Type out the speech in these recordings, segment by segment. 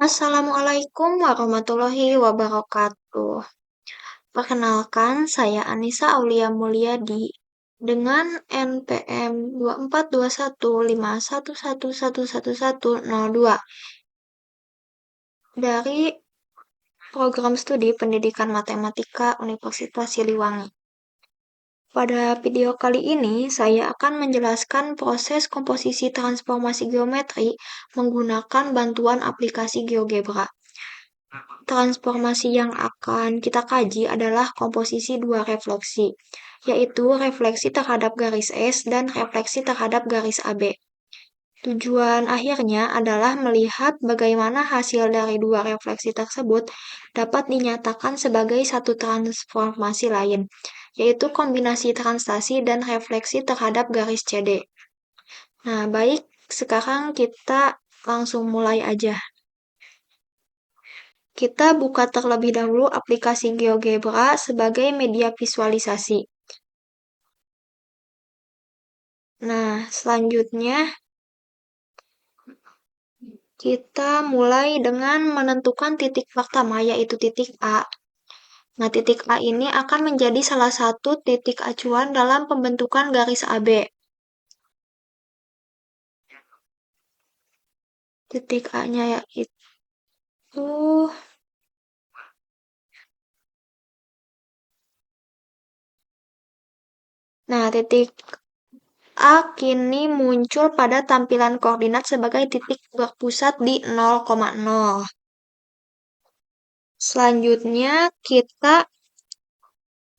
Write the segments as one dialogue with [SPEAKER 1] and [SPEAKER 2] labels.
[SPEAKER 1] Assalamualaikum warahmatullahi wabarakatuh. Perkenalkan, saya Anissa Aulia Mulyadi dengan NPM 242151111102 dari Program Studi Pendidikan Matematika Universitas Siliwangi. Pada video kali ini, saya akan menjelaskan proses komposisi transformasi geometri menggunakan bantuan aplikasi GeoGebra. Transformasi yang akan kita kaji adalah komposisi dua refleksi, yaitu refleksi terhadap garis S dan refleksi terhadap garis AB. Tujuan akhirnya adalah melihat bagaimana hasil dari dua refleksi tersebut dapat dinyatakan sebagai satu transformasi lain, yaitu kombinasi translasi dan refleksi terhadap garis CD. Nah, baik, sekarang kita langsung mulai aja. Kita buka terlebih dahulu aplikasi GeoGebra sebagai media visualisasi. Nah, selanjutnya kita mulai dengan menentukan titik pertama, yaitu titik A. Nah, titik A ini akan menjadi salah satu titik acuan dalam pembentukan garis AB. Titik A-nya yaitu... Nah, titik A kini muncul pada tampilan koordinat sebagai titik berpusat di 0,0. Selanjutnya, kita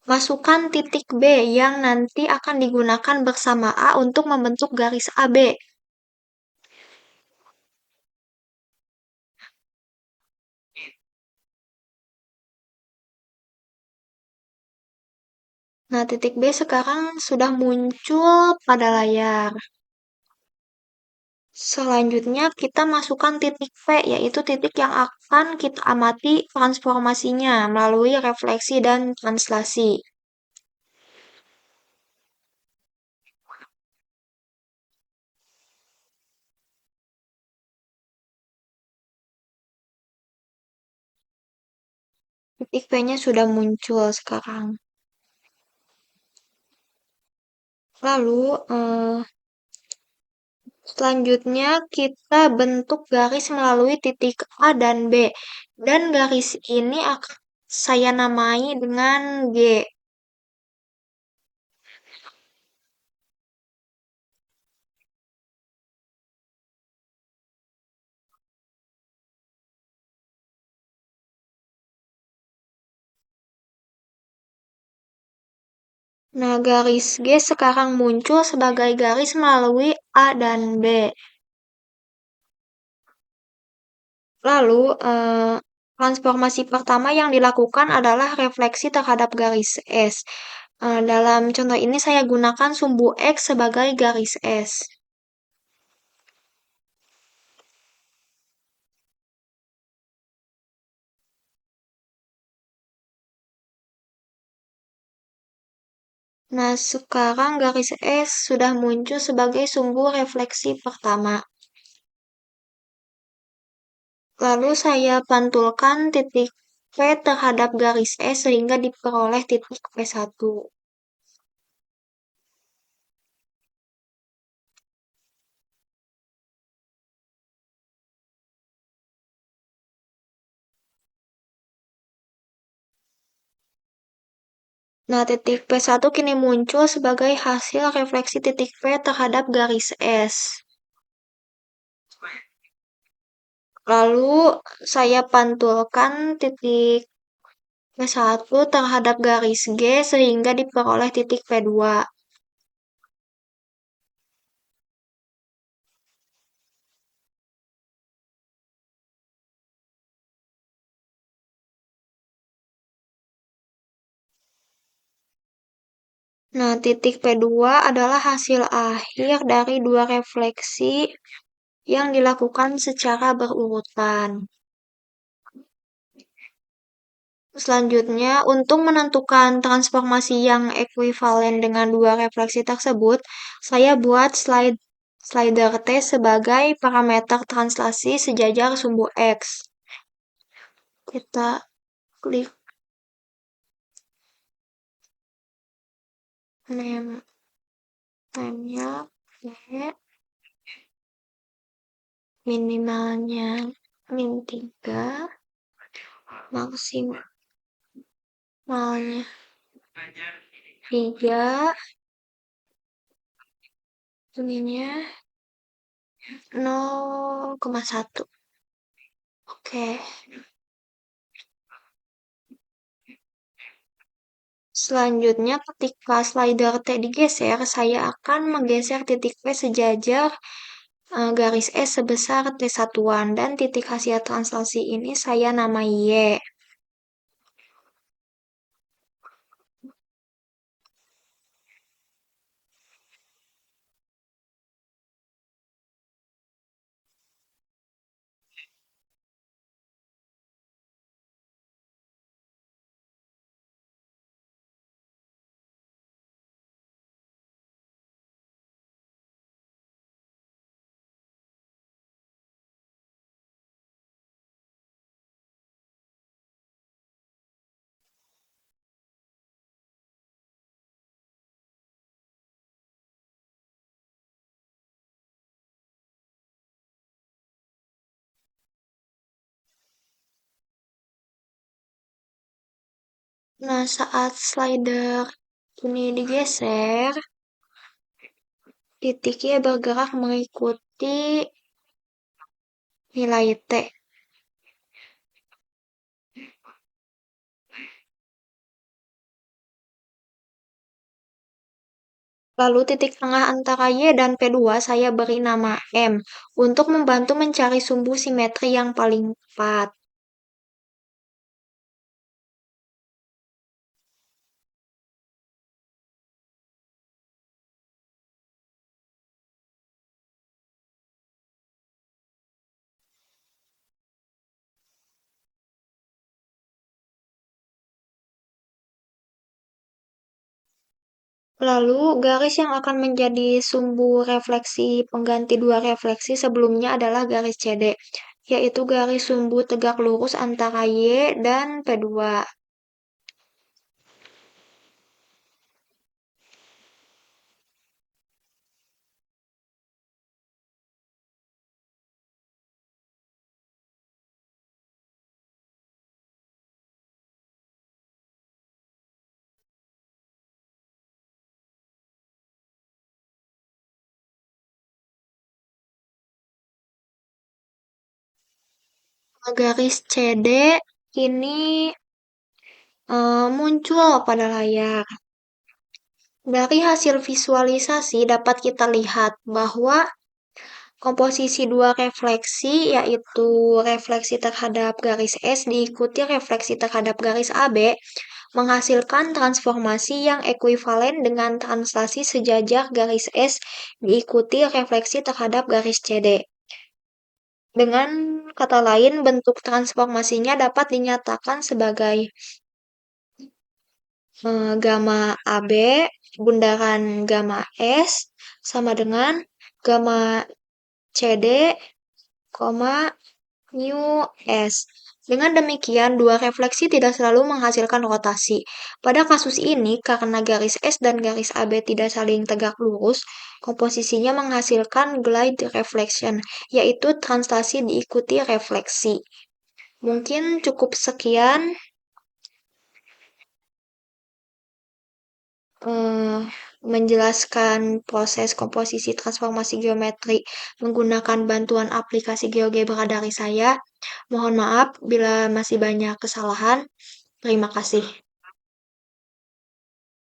[SPEAKER 1] masukkan titik B yang nanti akan digunakan bersama A untuk membentuk garis AB. Nah, titik B sekarang sudah muncul pada layar. Selanjutnya, kita masukkan titik P, yaitu titik yang akan kita amati transformasinya melalui refleksi dan translasi. Titik P-nya sudah muncul sekarang. Lalu, selanjutnya kita bentuk garis melalui titik A dan B. Dan garis ini akan saya namai dengan G. Nah, garis G sekarang muncul sebagai garis melalui A dan B. Lalu, transformasi pertama yang dilakukan adalah refleksi terhadap garis S. Dalam contoh ini saya gunakan sumbu X sebagai garis S. Nah, sekarang garis S sudah muncul sebagai sumbu refleksi pertama. Lalu saya pantulkan titik P terhadap garis S sehingga diperoleh titik P1. Nah, titik P1 kini muncul sebagai hasil refleksi titik P terhadap garis S. Lalu, saya pantulkan titik P1 terhadap garis G sehingga diperoleh titik P2. Nah, titik P2 adalah hasil akhir dari dua refleksi yang dilakukan secara berurutan. Selanjutnya, untuk menentukan transformasi yang ekuivalen dengan dua refleksi tersebut, saya buat slider T sebagai parameter translasi sejajar sumbu X. Kita klik name-nya, minimalnya min 3, maksimalnya 3, ininya 0,1. Oke. Selanjutnya, ketika slider T digeser, saya akan menggeser titik P sejajar garis S sebesar T satuan, dan titik hasil translasi ini saya namai Y. Nah, saat slider ini digeser, titiknya bergerak mengikuti nilai T. Lalu titik tengah antara Y dan P2 saya beri nama M untuk membantu mencari sumbu simetri yang paling tepat. Lalu, garis yang akan menjadi sumbu refleksi pengganti dua refleksi sebelumnya adalah garis CD, yaitu garis sumbu tegak lurus antara Y dan P2. Garis CD ini muncul pada layar. Dari hasil visualisasi dapat kita lihat bahwa komposisi dua refleksi, yaitu refleksi terhadap garis S diikuti refleksi terhadap garis AB, menghasilkan transformasi yang ekuivalen dengan translasi sejajar garis S diikuti refleksi terhadap garis CD. Dengan kata lain, bentuk transformasinya dapat dinyatakan sebagai gamma AB bundaran gamma S sama dengan gamma CD, mu S. Dengan demikian, dua refleksi tidak selalu menghasilkan rotasi. Pada kasus ini, karena garis S dan garis AB tidak saling tegak lurus, komposisinya menghasilkan glide reflection, yaitu translasi diikuti refleksi. Mungkin cukup sekian menjelaskan proses komposisi transformasi geometri menggunakan bantuan aplikasi GeoGebra dari saya. Mohon maaf bila masih banyak kesalahan. Terima kasih.